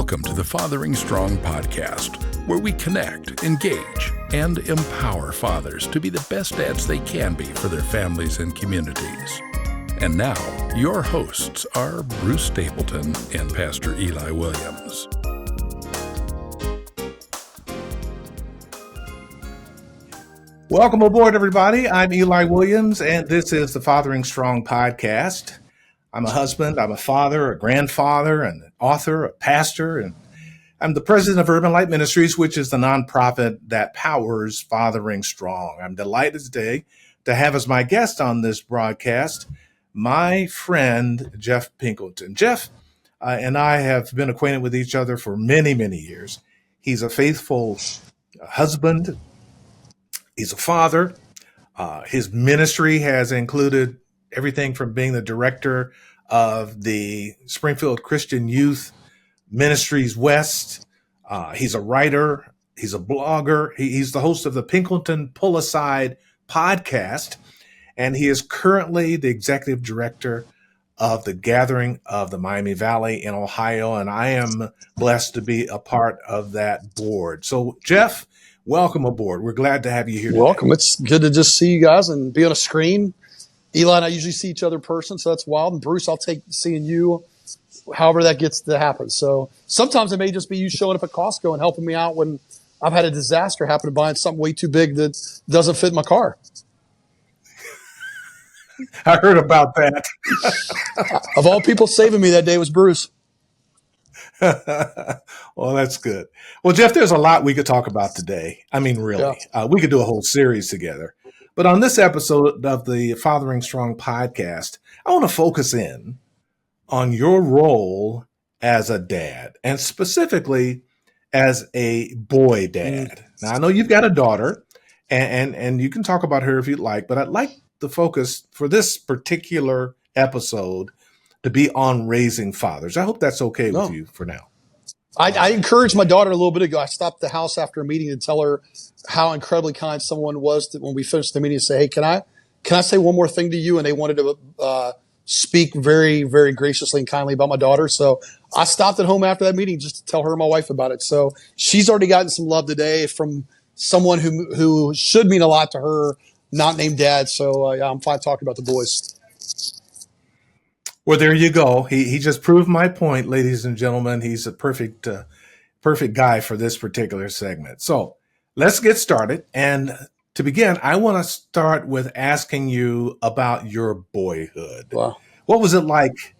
Welcome to the Fathering Strong podcast, where we connect, engage, and empower fathers to be the best dads they can be for their families and communities. And now, your hosts are Bruce Stapleton and Pastor Eli Williams. Welcome aboard, everybody. I'm Eli Williams, and this is the Fathering Strong podcast. I'm a husband, I'm a father, a grandfather, and an author, a pastor, and I'm the president of Urban Light Ministries, which is the nonprofit that powers Fathering Strong. I'm delighted today to have as my guest on this broadcast my friend, Jeff Pinkleton. Jeff and I have been acquainted with each other for many, many years. He's a faithful husband. He's a father. His ministry has included everything from being the director of the Springfield Christian Youth Ministries West. He's a writer. He's a blogger. He's the host of the Pinkleton Pull Aside podcast. And he is currently the executive director of the Gathering of the Miami Valley in Ohio. And I am blessed to be a part of that board. So, Jeff, welcome aboard. We're glad to have you here today. Welcome. It's good to just see you guys and be on a screen. Eli and I usually see each other in person, so that's wild. And Bruce, I'll take seeing you however that gets to happen. So sometimes it may just be you showing up at Costco and helping me out when I've had a disaster happen to buying something way too big that doesn't fit my car. I heard about that. Of all people saving me that day was Bruce. Well, that's good. Well, Jeff, there's a lot we could talk about today. I mean, really, we could do a whole series together. But on this episode of the Fathering Strong podcast, I want to focus in on your role as a dad, and specifically as a boy dad. Now, I know you've got a daughter, and you can talk about her if you'd like, but I'd like the focus for this particular episode to be on raising fathers. I hope that's okay with you for now. I encouraged my daughter a little bit ago. I stopped the house after a meeting to tell her how incredibly kind someone was when we finished the meeting and say, hey, can I say one more thing to you? And they wanted to speak very, very graciously and kindly about my daughter. So I stopped at home after that meeting just to tell her and my wife about it. So she's already gotten some love today from someone who should mean a lot to her, not named Dad. So I'm fine talking about the boys. Well, there you go. He just proved my point, ladies and gentlemen. He's a perfect guy for this particular segment. So let's get started. And to begin, I want to start with asking you about your boyhood. Wow. What was it like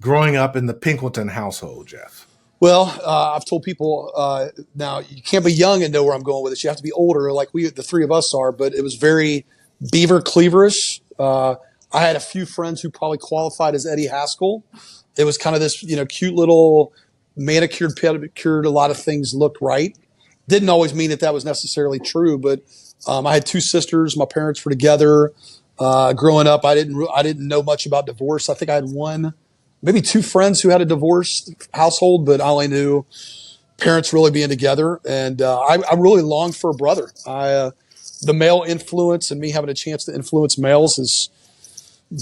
growing up in the Pinkleton household, Jeff? Well, I've told people now you can't be young and know where I'm going with this. You have to be older, like the three of us are. But it was very beaver cleaverish. I had a few friends who probably qualified as Eddie Haskell. It was kind of this, cute little manicured, pedicured. A lot of things looked right. Didn't always mean that was necessarily true, but I had two sisters. My parents were together. Growing up, I didn't know much about divorce. I think I had maybe two friends who had a divorced household, but I only knew parents really being together. And I really longed for a brother. The male influence and me having a chance to influence males has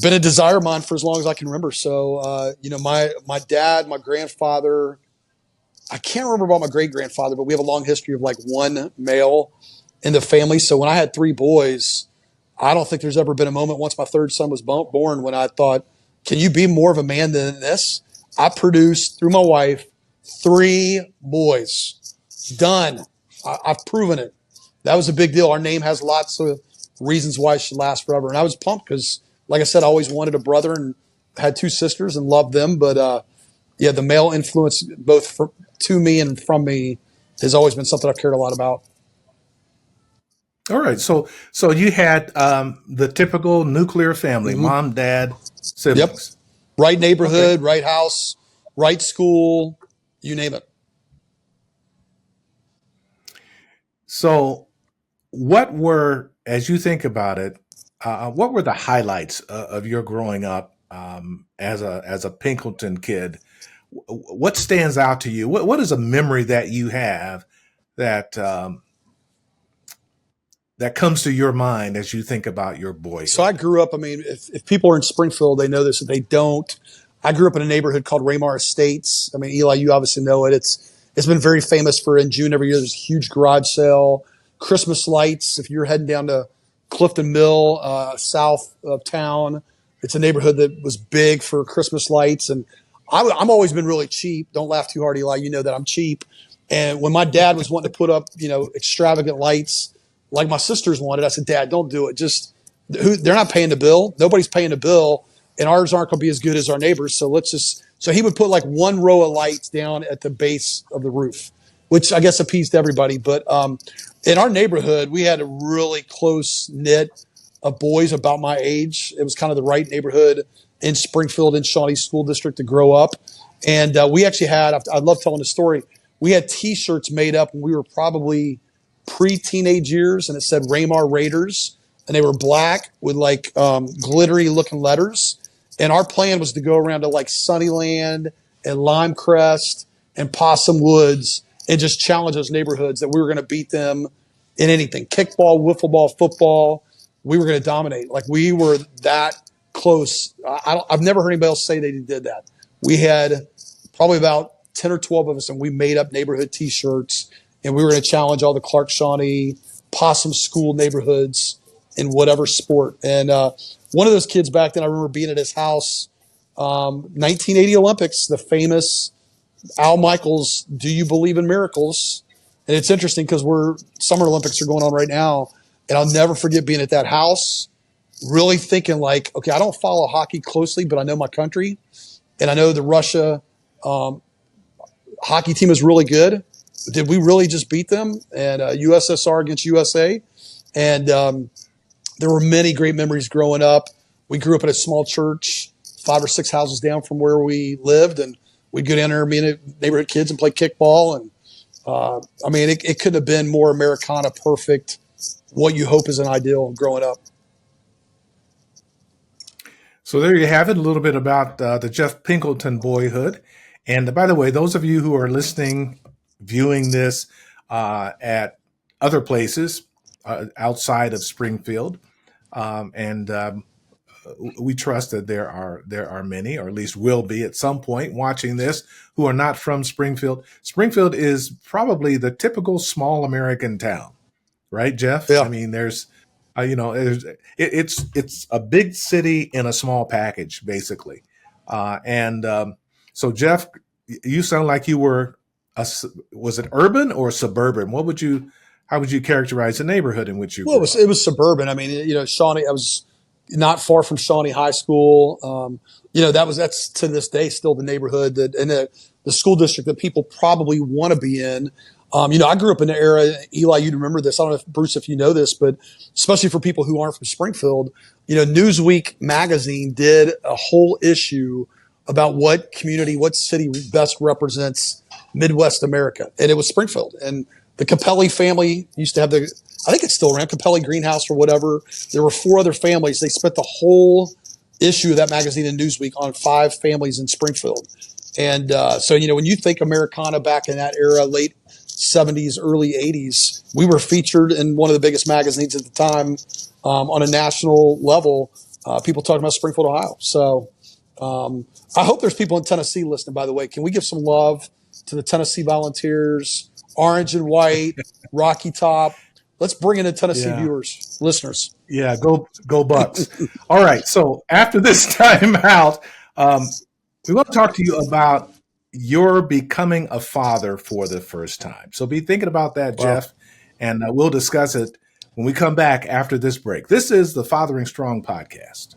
been a desire of mine for as long as I can remember. So, my dad, my grandfather, I can't remember about my great-grandfather, but we have a long history of like one male in the family. So when I had three boys, I don't think there's ever been a moment once my third son was born when I thought, can you be more of a man than this? I produced, through my wife, three boys. Done. I've proven it. That was a big deal. Our name has lots of reasons why it should last forever. And I was pumped because, like I said, I always wanted a brother and had two sisters and loved them. But, the male influence both to me and from me has always been something I've cared a lot about. All right. So you had the typical nuclear family, mom, dad, siblings. Yep. Right neighborhood, right house, right school, you name it. So as you think about it, what were the highlights of your growing up as a Pinkleton kid? What stands out to you? What is a memory that you have that comes to your mind as you think about your boyhood? So I grew up, if people are in Springfield, they know this. If they don't, I grew up in a neighborhood called Raymar Estates. I mean, Eli, you obviously know it. It's been very famous for in June every year. There's a huge garage sale, Christmas lights. If you're heading down to Clifton Mill, south of town, it's a neighborhood that was big for Christmas lights. And I'm always been really cheap. Don't laugh too hard, Eli. You know that I'm cheap. And when my dad was wanting to put up, extravagant lights like my sisters wanted, I said, Dad, don't do it. They're not paying the bill. Nobody's paying the bill. And ours aren't going to be as good as our neighbors. So he would put like one row of lights down at the base of the roof, which I guess appeased everybody. But in our neighborhood, we had a really close knit of boys about my age. It was kind of the right neighborhood in Springfield in Shawnee School District to grow up. And we actually had, I love telling the story, we had T-shirts made up when we were probably pre-teenage years, and it said Raymar Raiders, and they were black with like glittery looking letters. And our plan was to go around to like Sunnyland and Limecrest and Possum Woods and just challenge those neighborhoods that we were going to beat them in anything. Kickball, wiffle ball, football. We were going to dominate. Like we were that close. I've never heard anybody else say they did that. We had probably about 10 or 12 of us, and we made up neighborhood T-shirts, and we were going to challenge all the Clark Shawnee Possum School neighborhoods in whatever sport. And one of those kids back then, I remember being at his house, 1980 Olympics, the famous Al Michaels, Do You Believe in Miracles? And it's interesting because Summer Olympics are going on right now, and I'll never forget being at that house, really thinking like, okay, I don't follow hockey closely, but I know my country, and I know the Russia hockey team is really good. Did we really just beat them? And USSR against USA. And there were many great memories growing up. We grew up in a small church, 5 or 6 houses down from where we lived. And we'd go down there, me and the neighborhood kids, and play kickball. And it couldn't have been more Americana perfect, what you hope is an ideal growing up. So there you have it, a little bit about the Jeff Pinkleton Boyhood. And by the way, those of you who are listening, viewing this at other places outside of Springfield, we trust that there are many, or at least will be at some point, watching this who are not from Springfield. Springfield is probably the typical small American town, right, Jeff? Yeah. I mean, it's a big city in a small package, basically, So, Jeff, you sound like you were, was it urban or suburban? How would you characterize the neighborhood in which you grew up? It was suburban. I mean, Shawnee, I was not far from Shawnee High School. That's to this day still the neighborhood and the school district that people probably want to be in. I grew up in the era, Eli, you'd remember this. I don't know, Bruce, if you know this, but especially for people who aren't from Springfield, Newsweek magazine did a whole issue about what city best represents Midwest America. And it was Springfield. And the Capelli family used to have I think it's still around, Capelli Greenhouse or whatever. There were 4 other families. They spent the whole issue of that magazine in Newsweek on 5 families in Springfield. And when you think Americana back in that era, late 70s, early 80s, we were featured in one of the biggest magazines at the time on a national level. People talking about Springfield, Ohio. So I hope there's people in Tennessee listening, by the way. Can we give some love to the Tennessee Volunteers, Orange and White, Rocky Top? Let's bring in the Tennessee viewers, listeners. Yeah, go Bucks. All right, so after this time out, we want to talk to you about your becoming a father for the first time. So be thinking about that, Jeff, and we'll discuss it when we come back after this break. This is the Fathering Strong podcast.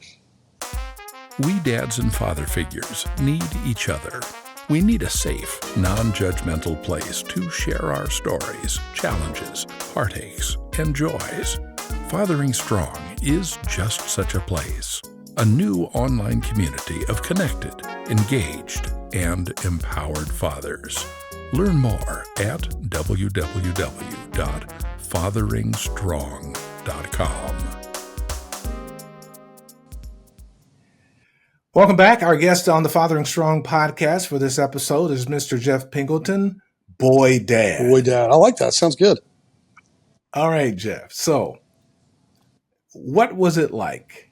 We dads and father figures need each other. We need a safe, non-judgmental place to share our stories, challenges, heartaches, and joys. Fathering Strong is just such a place. A new online community of connected, engaged, and empowered fathers. Learn more at www.fatheringstrong.com. Welcome back. Our guest on the Fathering Strong podcast for this episode is Mr. Jeff Pinkleton, Boy Dad. Boy Dad. I like that. Sounds good. All right, Jeff. So what was it like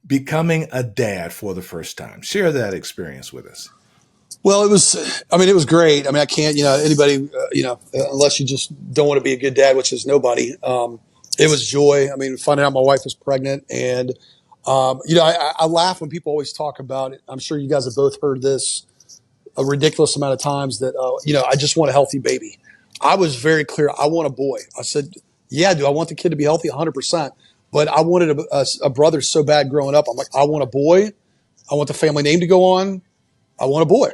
becoming a dad for the first time? Share that experience with us. Well, it was great. I mean, I can't, anybody, unless you just don't want to be a good dad, which is nobody. It was joy. I mean, finding out my wife was pregnant, and, I laugh when people always talk about it. I'm sure you guys have both heard this a ridiculous amount of times that, I just want a healthy baby. I was very clear. I want a boy. I said, yeah, do I want the kid to be healthy? 100%. But I wanted a brother so bad growing up. I'm like, I want a boy. I want the family name to go on. I want a boy.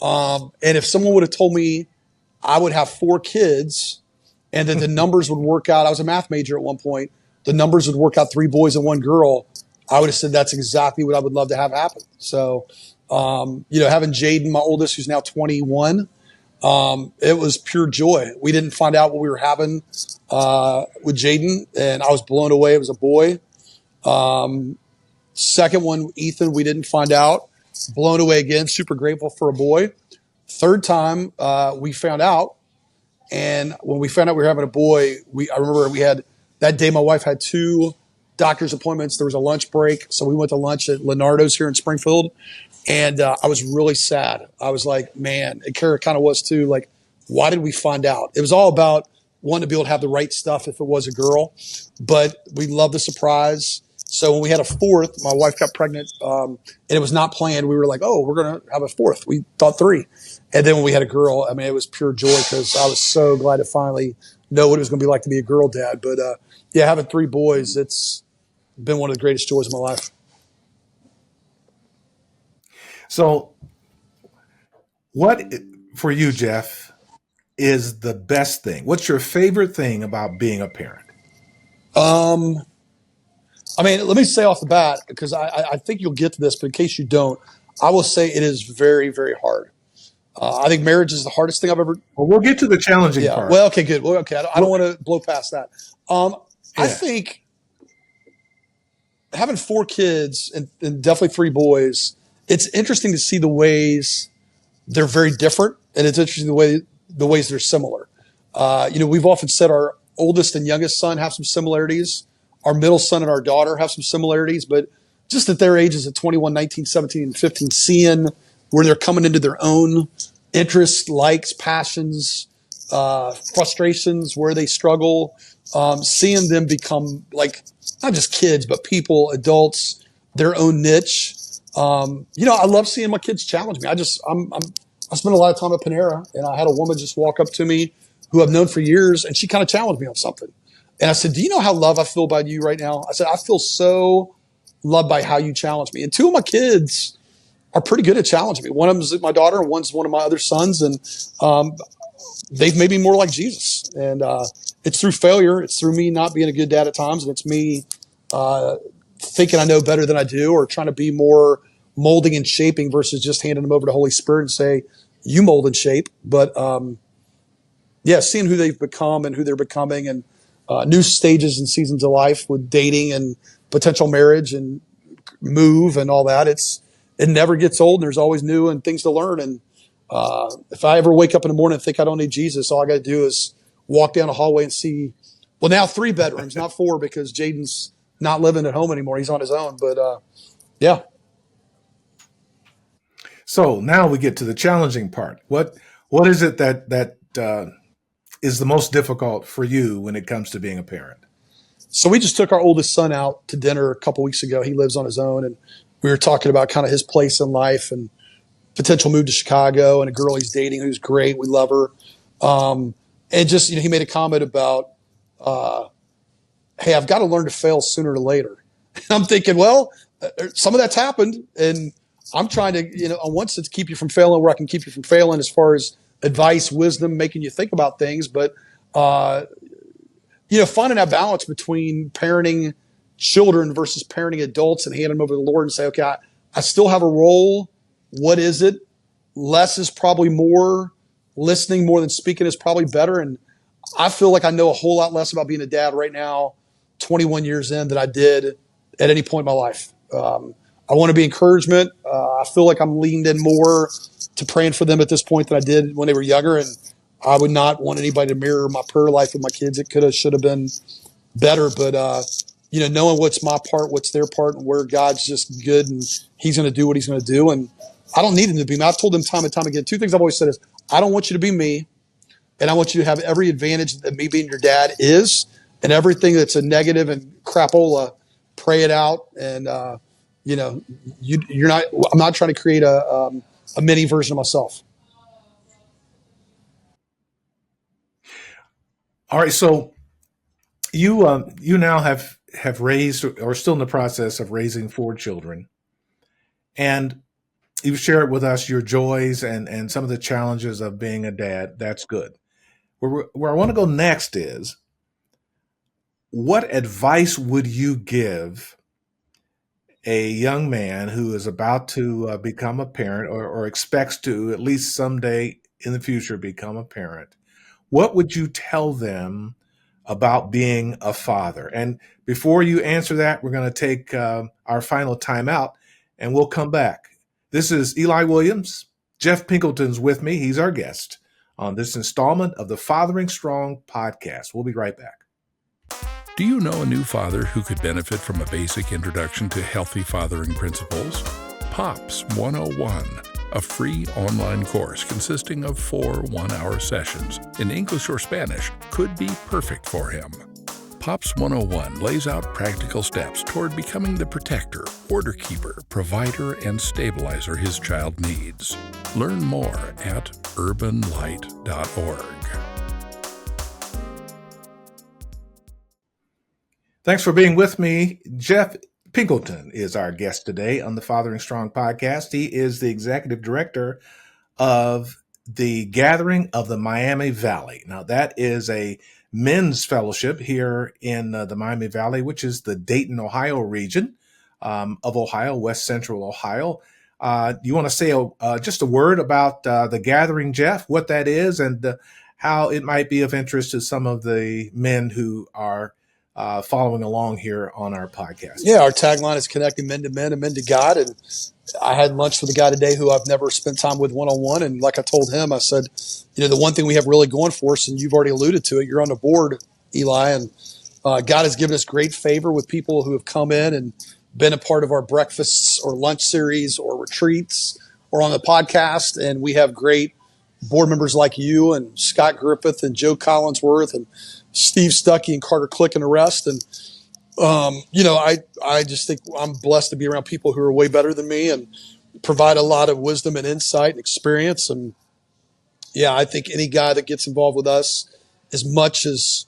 And if someone would have told me I would have 4 kids and that the numbers would work out, I was a math major at one point, the numbers would work out 3 boys and 1 girl, I would have said that's exactly what I would love to have happen. So, having Jaden, my oldest, who's now 21, it was pure joy. We didn't find out what we were having with Jaden, and I was blown away. It was a boy. Second one, Ethan, we didn't find out. Blown away again. Super grateful for a boy. Third time, we found out, and when we found out we were having a boy, I remember we had that day. My wife had 2 doctor's appointments. There was a lunch break, so we went to lunch at Leonardo's here in Springfield. And I was really sad. I was like, man, and Kara kind of was too, like, why did we find out? It was all about wanting to be able to have the right stuff if it was a girl. But we loved the surprise. So when we had a 4th, my wife got pregnant, and it was not planned. We were like, oh, we're going to have a 4th. We thought 3. And then when we had a girl, I mean, it was pure joy because I was so glad to finally know what it was going to be like to be a girl dad. But, having 3 boys, it's been one of the greatest joys of my life. So what, for you, Jeff, is the best thing? What's your favorite thing about being a parent? Let me say off the bat, because I think you'll get to this, but in case you don't, I will say it is very, very hard. I think marriage is the hardest thing I've ever. Well, we'll get to the challenging part. Well, okay, good. Well, okay, I don't want to blow past that. I think having 4 kids and definitely 3 boys, it's interesting to see the ways they're very different, and it's interesting the ways they're similar. We've often said our oldest and youngest son have some similarities. Our middle son and our daughter have some similarities, but just at their ages at 21, 19, 17, and 15, seeing where they're coming into their own interests, likes, passions, frustrations, where they struggle, seeing them become like not just kids, but people, adults, their own niche. I love seeing my kids challenge me. I spent a lot of time at Panera, and I had a woman just walk up to me who I've known for years, and she kind of challenged me on something. And I said, do you know how loved I feel by you right now? I said, I feel so loved by how you challenge me. And 2 of my kids are pretty good at challenging me. One of them is my daughter, and one's one of my other sons. And they've made me more like Jesus. And it's through failure. It's through me not being a good dad at times. And it's me thinking I know better than I do, or trying to be more molding and shaping versus just handing them over to Holy Spirit and say, you mold and shape. But seeing who they've become and who they're becoming, and new stages and seasons of life with dating and potential marriage and move and all that. It never gets old, and there's always new and things to learn. And if I ever wake up in the morning and think I don't need Jesus, all I got to do is walk down a hallway and see, well, now 3 bedrooms, not 4, because Jaden's not living at home anymore. He's on his own. But So now we get to the challenging part. What is it that is the most difficult for you when it comes to being a parent? So we just took our oldest son out to dinner a couple weeks ago. He lives on his own, and we were talking about kind of his place in life and potential move to Chicago, and a girl he's dating who's great. We love her. And just, he made a comment about, hey, I've got to learn to fail sooner or later. And I'm thinking, well, some of that's happened, and I'm trying to, on one sense, keep you from failing where I can keep you from failing as far as advice, wisdom, making you think about things. But, finding that balance between parenting children versus parenting adults and handing them over to the Lord and say, okay, I still have a role. What is it? Less is probably more. Listening more than speaking is probably better. And I feel like I know a whole lot less about being a dad right now, 21 years in, than I did at any point in my life. I want to be encouragement. I feel like I'm leaned in more to praying for them at this point than I did when they were younger. And I would not want anybody to mirror my prayer life with my kids. It could have, should have been better. But, knowing what's my part, what's their part, and where God's just good and he's going to do what he's going to do. And I don't need him to be me. I've told him time and time again, two things I've always said is, I don't want you to be me, and I want you to have every advantage that me being your dad is, and everything that's a negative and crapola, pray it out. And, you're not, I'm not trying to create a mini version of myself. All right. So you now have raised, or still in the process of raising 4 children, and you've shared with us your joys and some of the challenges of being a dad. That's good. Where I want to go next is, what advice would you give a young man who is about to become a parent, or expects to at least someday in the future become a parent? What would you tell them about being a father? And before you answer that, we're going to take our final time out, and we'll come back. This is Eli Williams. Jeff Pinkleton's with me. He's our guest on this installment of the Fathering Strong podcast. We'll be right back. Do you know a new father who could benefit from a basic introduction to healthy fathering principles? Pops 101, a free online course consisting of 4 one-hour sessions in English or Spanish, could be perfect for him. Pops 101 lays out practical steps toward becoming the protector, order keeper, provider, and stabilizer his child needs. Learn more at urbanlight.org. Thanks for being with me. Jeff Pinkleton is our guest today on the Fathering Strong podcast. He is the executive director of the Gathering of the Miami Valley. Now, that is a men's fellowship here in the Miami Valley, which is the Dayton, Ohio region of Ohio, West Central Ohio. You want to say just a word about the Gathering, Jeff, what that is, and how it might be of interest to some of the men who are following along here on our podcast? Yeah, our tagline is connecting men to men and men to God. And I had lunch with a guy today who I've never spent time with one-on-one. And like I told him, I said, the one thing we have really going for us, and you've already alluded to it, you're on the board, Eli, and God has given us great favor with people who have come in and been a part of our breakfasts or lunch series or retreats or on the podcast. And we have great board members like you and Scott Griffith and Joe Collinsworth and Steve Stuckey and Carter Click and the rest. And, I just think I'm blessed to be around people who are way better than me and provide a lot of wisdom and insight and experience. And yeah, I think any guy that gets involved with us, as much as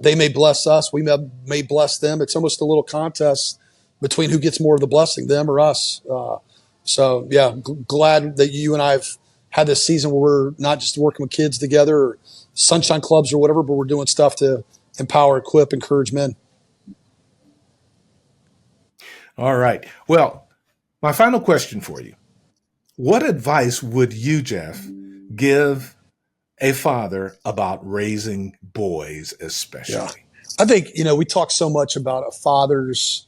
they may bless us, we may bless them. It's almost a little contest between who gets more of the blessing, them or us. Glad that you and I have had this season where we're not just working with kids together or sunshine clubs or whatever, but we're doing stuff to empower, equip, encourage men. All right. Well, my final question for you. What advice would you, Jeff, give a father about raising boys especially? Yeah. I think, we talk so much about a father's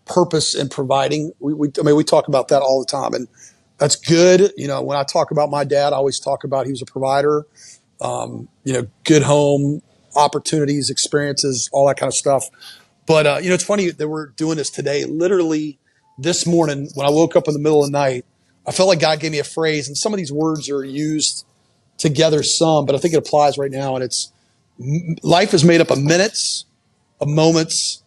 purpose in providing. We talk about that all the time, and that's good. When I talk about my dad, I always talk about he was a provider, good home, opportunities, experiences, all that kind of stuff. But, it's funny that we're doing this today. Literally this morning when I woke up in the middle of the night, I felt like God gave me a phrase, and some of these words are used together some, but I think it applies right now. And it's, life is made up of minutes, of moments,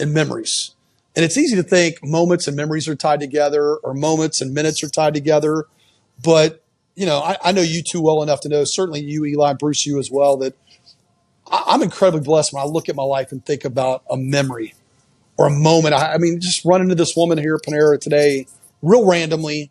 and memories. And it's easy to think moments and memories are tied together, or moments and minutes are tied together. But, I know you too well enough to know, certainly you, Eli, Bruce, you as well, that I'm incredibly blessed when I look at my life and think about a memory or a moment. Just run into this woman here at Panera today, real randomly,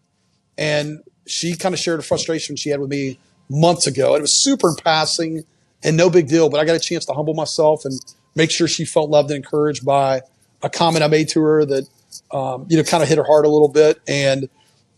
and she kind of shared a frustration she had with me months ago. And it was super in passing and no big deal, but I got a chance to humble myself and make sure she felt loved and encouraged by a comment I made to her that, kind of hit her heart a little bit. And,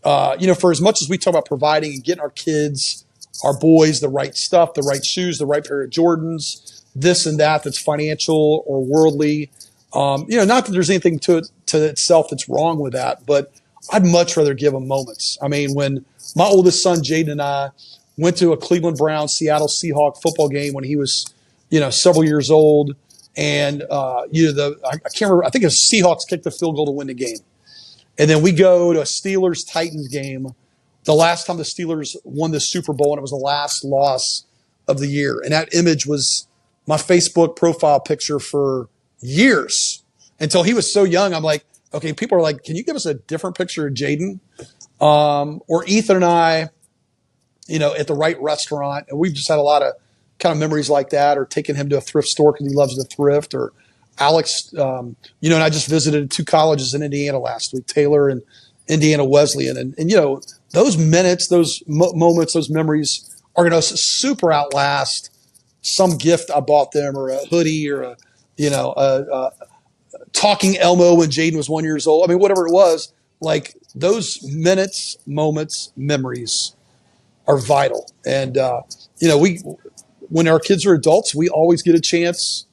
for as much as we talk about providing and getting our kids, our boys, the right stuff, the right shoes, the right pair of Jordans, this and that's financial or worldly, not that there's anything to itself that's wrong with that, but I'd much rather give them moments. When my oldest son, Jaden, and I went to a Cleveland Browns, Seattle Seahawks football game when he was, several years old, And, I can't remember. I think it was Seahawks kicked the field goal to win the game. And then we go to a Steelers-Titans game, the last time the Steelers won the Super Bowl, and it was the last loss of the year. And that image was my Facebook profile picture for years until he was so young. I'm like, okay, people are like, can you give us a different picture of Jaden? Or Ethan and I, at the right restaurant. And we've just had a lot of kind of memories like that, or taking him to a thrift store because he loves to thrift, or Alex, and I just visited 2 colleges in Indiana last week, Taylor and Indiana Wesleyan. And those minutes, those moments, those memories are going to super outlast some gift I bought them, or a hoodie, or a talking Elmo when Jaden was 1 year old. I mean, whatever it was, like those minutes, moments, memories are vital. And, when our kids are adults, we always get a chance,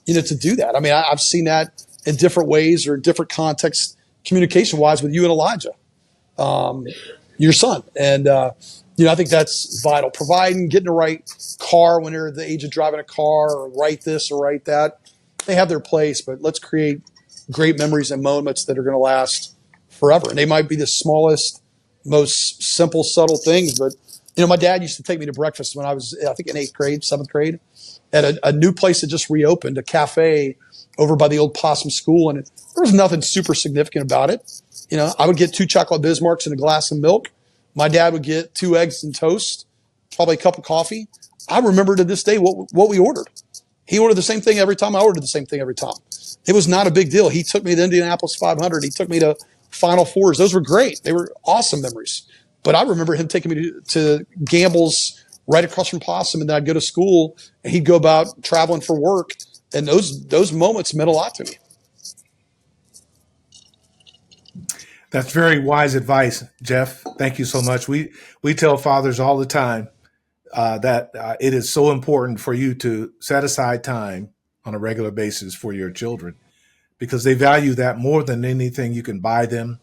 to do that. I mean, I've seen that in different ways or different contexts, communication wise, with you and Elijah, your son. And, I think that's vital. Providing, getting the right car when they're the age of driving a car, or write this or write that. They have their place, but let's create great memories and moments that are going to last forever. And they might be the smallest, most simple, subtle things. But, my dad used to take me to breakfast when I was, I think, in 8th grade, 7th grade, at a new place that just reopened, a cafe over by the old Possum School. And there was nothing super significant about it. I would get 2 chocolate Bismarcks and a glass of milk. My dad would get 2 eggs and toast, probably a cup of coffee. I remember to this day what we ordered. He ordered the same thing every time. I ordered the same thing every time. It was not a big deal. He took me to Indianapolis 500. He took me to Final Fours. Those were great. They were awesome memories. But I remember him taking me to Gamble's right across from Possum, and then I'd go to school, and he'd go about traveling for work. And those moments meant a lot to me. That's very wise advice, Jeff. Thank you so much. We tell fathers all the time that it is so important for you to set aside time on a regular basis for your children, because they value that more than anything you can buy them,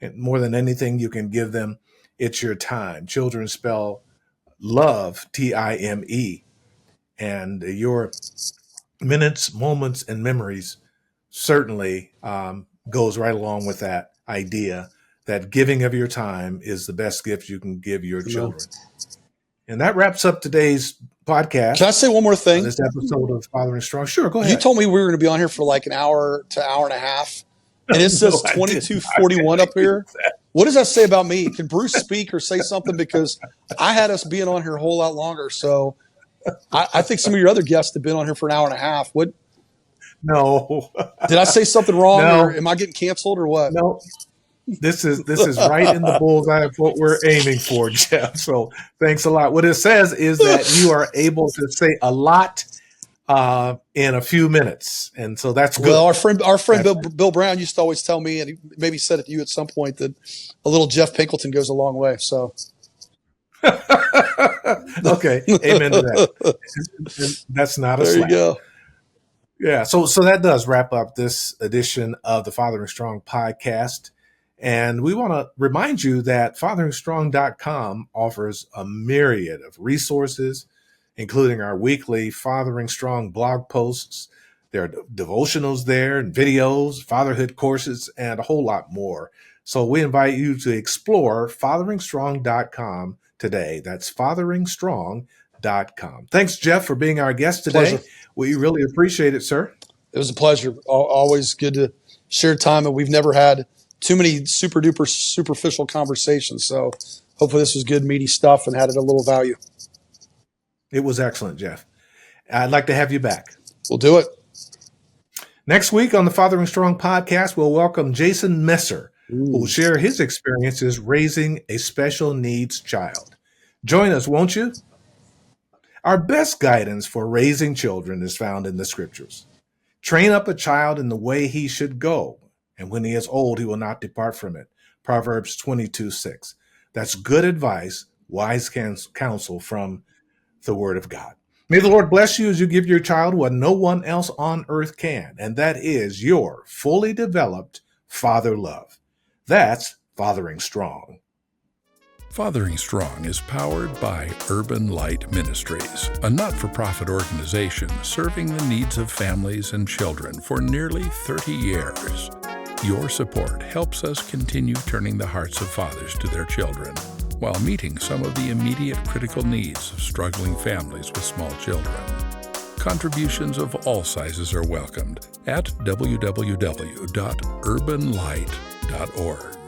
and more than anything you can give them. It's your time. Children spell love, time, and your minutes, moments, and memories certainly goes right along with that idea that giving of your time is the best gift you can give your children. And that wraps up today's podcast. Can I say one more thing? This episode of Fathering Strong. Sure, go ahead. You told me we were going to be on here for like an hour to hour and a half, and it says 22:41 up here. What does that say about me? Can Bruce speak or say something? Because I had us being on here a whole lot longer. So I think some of your other guests have been on here for an hour and a half. What? No. Did I say something wrong? No. Or am I getting canceled or what? No. This is right in the bullseye of what we're aiming for, Jeff. So thanks a lot. What it says is that you are able to say a lot in a few minutes, and so that's good. Well, our friend Bill Brown used to always tell me, and he maybe said it to you at some point, that a little Jeff Pinkleton goes a long way. So, okay, amen to that. That's not a slap. There you go. Yeah, so that does wrap up this edition of the Fathering Strong podcast. And we want to remind you that fatheringstrong.com offers a myriad of resources, including our weekly Fathering Strong blog posts. There are devotionals there and videos, fatherhood courses, and a whole lot more. So we invite you to explore fatheringstrong.com today. That's fatheringstrong.com. Thanks, Jeff, for being our guest today. Pleasure. We really appreciate it, sir. It was a pleasure. Always good to share time, and we've never had too many super duper superficial conversations. So hopefully this was good, meaty stuff and added a little value. It was excellent, Jeff. I'd like to have you back. We'll do it. Next week on the Fathering Strong podcast, we'll welcome Jason Messer, who will share his experiences raising a special needs child. Join us, won't you? Our best guidance for raising children is found in the scriptures. Train up a child in the way he should go, and when he is old, he will not depart from it. Proverbs 22:6. That's good advice, wise counsel from the Word of God. May the Lord bless you as you give your child what no one else on earth can, and that is your fully developed father love. That's Fathering Strong. Fathering Strong is powered by Urban Light Ministries, a not-for-profit organization serving the needs of families and children for nearly 30 years. Your support helps us continue turning the hearts of fathers to their children while meeting some of the immediate critical needs of struggling families with small children. Contributions of all sizes are welcomed at www.urbanlight.org.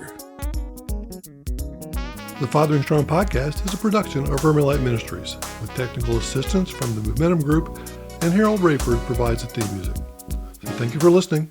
The Fathering Strong podcast is a production of Urban Light Ministries, with technical assistance from the Momentum Group, and Harold Rayford provides the theme music. So thank you for listening.